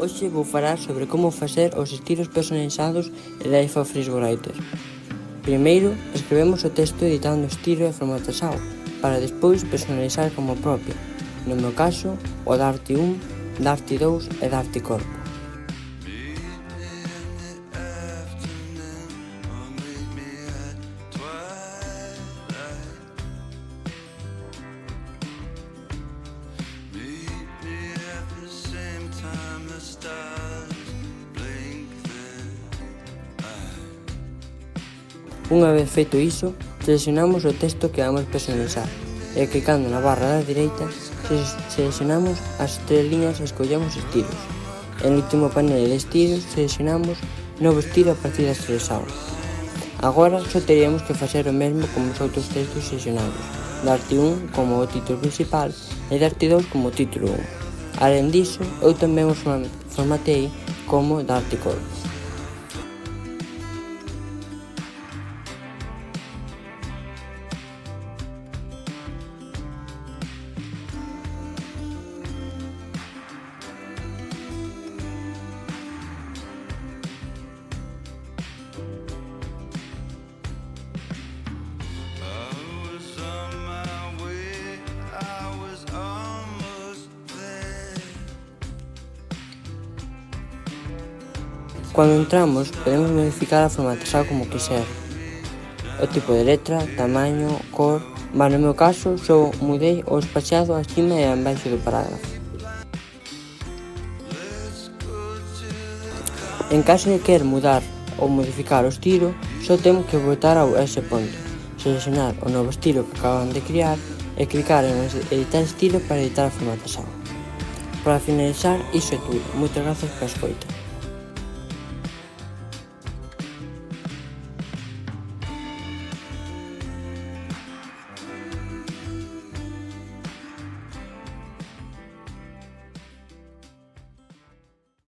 Hoxe vou falar sobre como facer os estilos personalizados en Life of Writer. Primeiro, escrevemos o texto editando o estilo e formatexado, para despois personalizar como propio. No meu caso, o Darty 1, Darty 2 e Darty Corpo. Unha vez feito iso, seleccionamos o texto que vamos personalizar e clicando na barra da dereita seleccionamos as tres liñas e escollemos estilos. En último panel de estilos seleccionamos novo estilo a partir das seleccionadas. Agora só teríamos que facer o mesmo como os outros textos seleccionados, Darty 1 como o título principal e Darty 2 como o título 1. Alén diso, eu tamén os formatei como Darty Corpo. Cando entramos, podemos modificar a formatexado como quiser. O tipo de letra, tamaño, cor... no meu caso, só mudei o espaciado acima e abaixo do parágrafo. En caso de querer mudar ou modificar o estilo, só temos que voltar a ese punto, seleccionar o novo estilo que acaban de crear e clicar en editar estilo para editar a formatexado. Para finalizar, iso é tudo. Moitas grazas pola escoita.